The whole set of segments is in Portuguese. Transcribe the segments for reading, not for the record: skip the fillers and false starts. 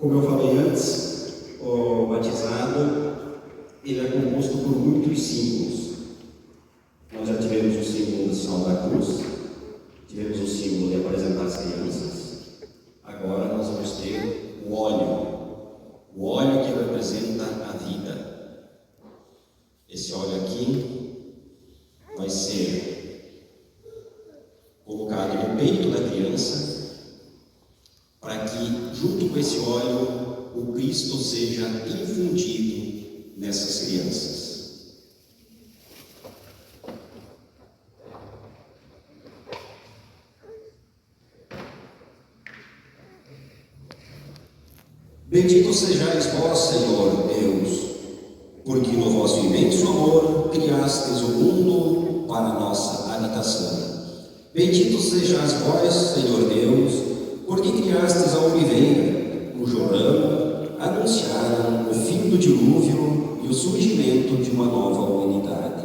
Como eu falei antes, o batizado ele é composto por muitos símbolos. Nós já tivemos o símbolo do sinal da cruz, tivemos o símbolo de apresentar as crianças. Agora nós vamos ter o óleo que representa a vida. Esse óleo aqui vai ser colocado no peito da criança, para que, junto com esse óleo, o Cristo seja infundido nessas crianças. Bendito sejais vós, Senhor Deus, porque no vosso imenso amor criastes o mundo para a nossa habitação. Bendito sejais vós, Senhor Deus, porque criastes a oliveira, cujo ramo anunciaram o fim do dilúvio e o surgimento de uma nova humanidade.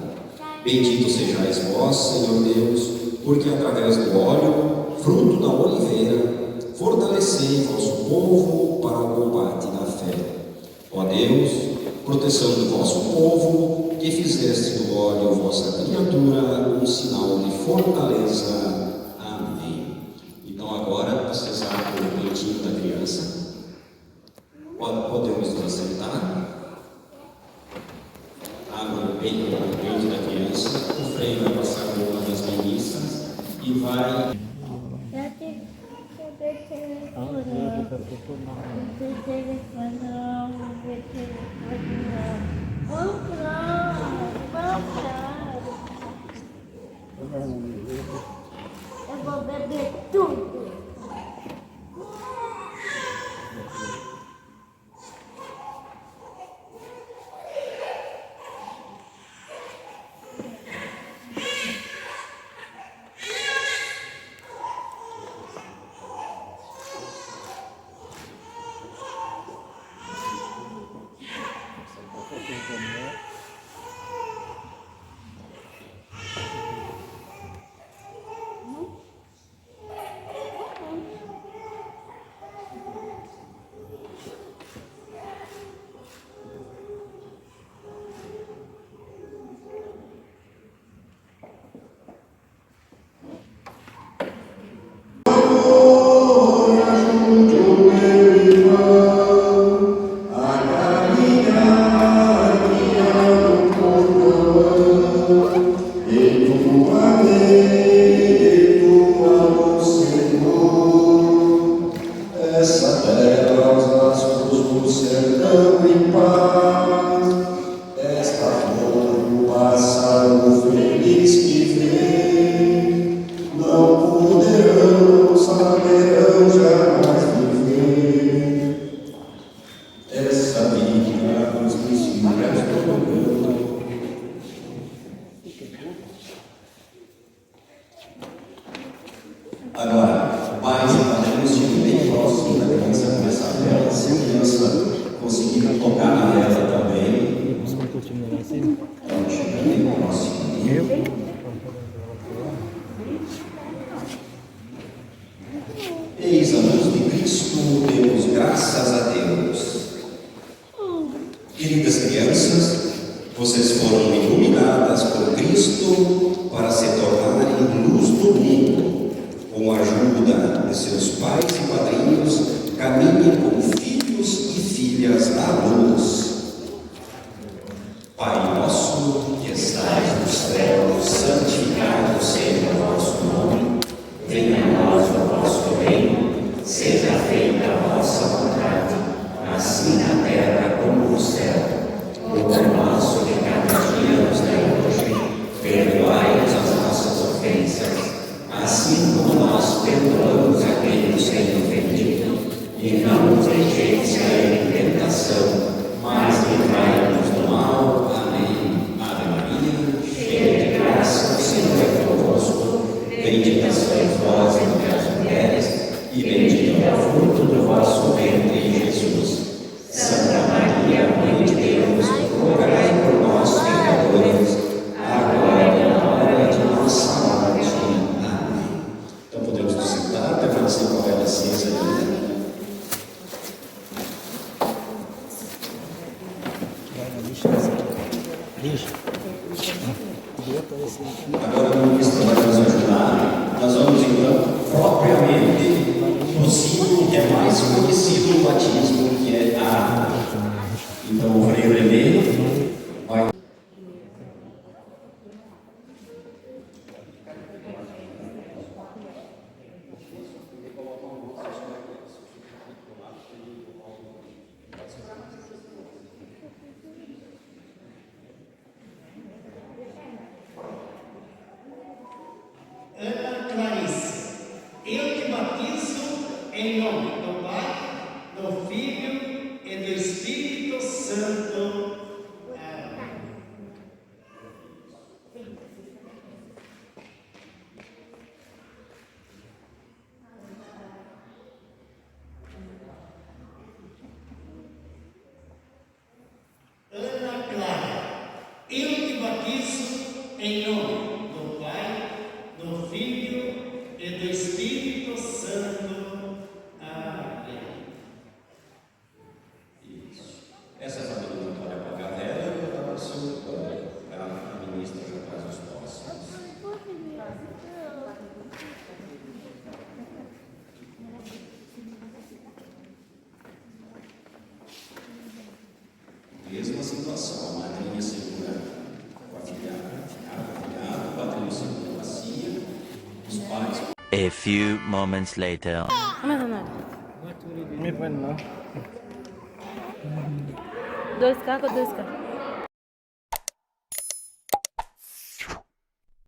Bendito sejais vós, Senhor Deus, porque através do óleo, fruto da oliveira, fortalecei vosso povo para o combate da fé. Ó Deus, proteção do vosso povo, que fizeste do óleo vossa criatura um sinal de fortaleza. Amém. Então agora, acessar o peitinho da criança. Podemos nos assentar. Abra o peito da criança. O Frei vai passar por uma das ministras e vai... Eu vou beber tudo. Agora, pais e padrinhos, fiquem bem próximos da criança, começar a vela. Se a criança conseguir tocar na vela também, então chega bem próximo. Eis a luz de Cristo, demos graças a Deus. Queridas crianças, vocês foram iluminadas por Cristo para se tornarem luz do mundo. Com a ajuda de seus pais e padrinhos, caminhem como filhos e filhas da luz. Pai nosso, que estais nos céus, santificado seja o vosso nome. Venha a nós o vosso reino, seja feita a vossa vontade, assim na terra como no céu. O pão nosso de cada dia nos dai hoje, perdoai-nos as nossas ofensas, assim como nós perdoamos a quem nos tem ofendido, e não nos deixeis cair em tentação, mas livrai-nos do mal. Amém. Ave Maria, cheia de graça, o Senhor é convosco. Bendita sois vós entre as mulheres, e bendito é o fruto do vosso ventre, Jesus. Santa Maria, Mãe de Deus, rogai por nós, pecadores, agora e na hora de nossa morte. Amém. Então podemos nos sentar, permanecer com a vela acesa ainda. Agora o ministro vai nos ajudar. Nós vamos então, propriamente, no símbolo que é mais conhecido no batismo, que é a água. Então o Frei René vai. Ana Clarice, eu te batizo em nome do Pai, do Filho e do Espírito Santo. Amém. Ana Clara, eu te batizo em nome do Pai, do Filho e do Espírito Santo. Amém. Isso. Essa é a família do Antônio Pagavera e o nosso, a ministra já faz os próximos. Mesma situação, a madrinha segura com a filhada, o padrinho segura a bacia, os pais. A few moments later. Me põe não. 2K com 2K.